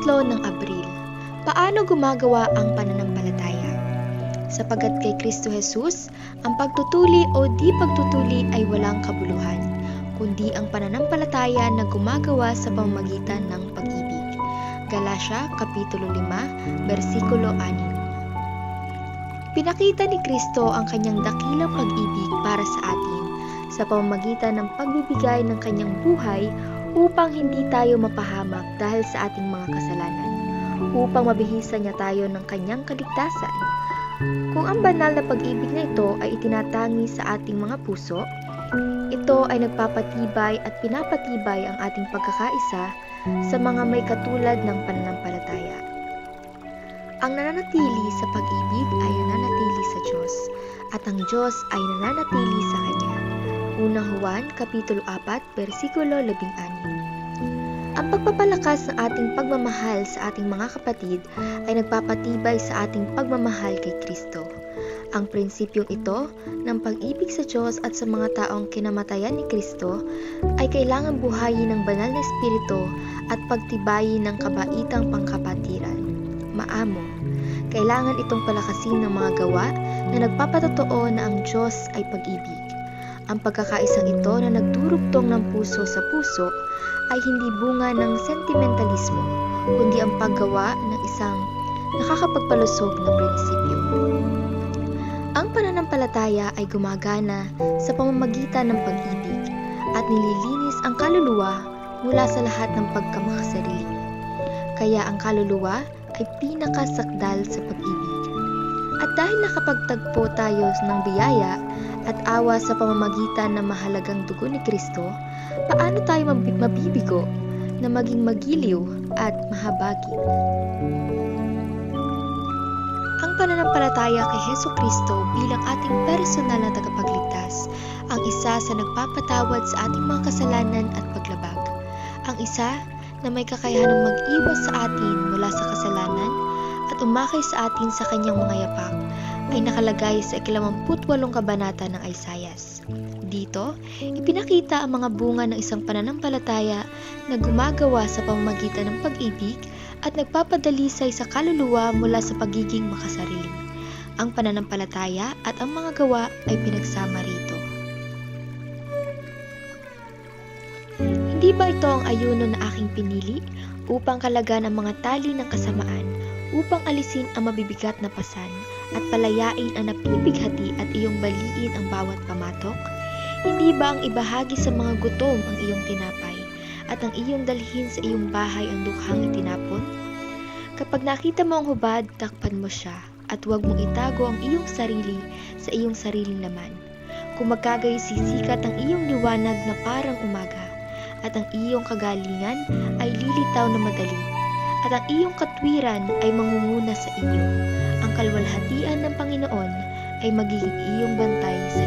ng Abril. Paano gumagawa ang pananampalataya? Sapagkat kay Kristo Jesus, ang pagtutuli o di pagtutuli ay walang kabuluhan, kundi ang pananampalataya na gumagawa sa pamamagitan ng pag-ibig. Galatia Kapitulo 5, versikulo 6. Pinakita ni Kristo ang kanyang dakilang pag-ibig para sa atin sa pamamagitan ng pagbibigay ng kanyang buhay upang hindi tayo mapahamak dahil sa ating mga kasalanan, upang mabihisan niya tayo ng kanyang kaligtasan. Kung ang banal na pag-ibig na ito ay itinatangi sa ating mga puso, ito ay nagpapatibay at pinapatibay ang ating pagkakaisa sa mga may katulad ng pananampalataya. Ang nananatili sa pag-ibig ay nananatili sa Diyos, at ang Diyos ay nananatili sa Kanya. Unang Juan, Kapitulo 4, versikulo 16. Ang pagpapalakas ng ating pagmamahal sa ating mga kapatid ay nagpapatibay sa ating pagmamahal kay Kristo. Ang prinsipyong ito ng pag-ibig sa Diyos at sa mga taong kinamatayan ni Kristo ay kailangan buhayin ng banal na espiritu at pagtibayin ng kabaitang pangkapatiran. Maamo, kailangan itong palakasin ng mga gawa na nagpapatotoo na ang Diyos ay pag-ibig. Ang pagkakaisang ito na nagdurugtong ng puso sa puso ay hindi bunga ng sentimentalismo, kundi ang paggawa ng isang nakakapagpalusog na prinsipyo. Ang pananampalataya ay gumagana sa pamamagitan ng pag-ibig at nililinis ang kaluluwa mula sa lahat ng pagkamakasarili. Kaya ang kaluluwa ay pinakasakdal sa pag-ibig. At dahil nakapagtagpo tayo ng biyaya at awa sa pamamagitan ng mahalagang dugo ni Kristo, paano tayo mabibigo na maging magiliw at mahabagin? Ang pananampalataya kay Hesus Kristo bilang ating personal na tagapagligtas, ang isa sa nagpapatawad sa ating mga kasalanan at paglabag. Ang isa na may kakayahanang mag-iwas sa atin mula sa kasalanan at umakay sa atin sa kanyang mga yapak, ay nakalagay sa 28 kabanata ng Isaias. Dito, ipinakita ang mga bunga ng isang pananampalataya na gumagawa sa pamamagitan ng pag-ibig at nagpapadalisay sa kaluluwa mula sa pagiging makasarili. Ang pananampalataya at ang mga gawa ay pinagsama rito. Hindi ba ito ang ayuno na aking pinili upang kalagan ang mga tali ng kasamaan, upang alisin ang mabibigat na pasan at palayain ang napipighati at iyong baliin ang bawat pamatok? Hindi ba ang ibahagi sa mga gutom ang iyong tinapay at ang iyong dalhin sa iyong bahay ang dukhang itinapon? Kapag nakita mo ang hubad, takpan mo siya at huwag mong itago ang iyong sarili sa iyong sariling laman. Kung magkagayon sisikat ang iyong liwanag na parang umaga at ang iyong kagalingan ay lilitaw na madali at ang iyong katwiran ay mangunguna sa iyo. Ang kalwalhatian ng Panginoon ay magiging iyong bantay sa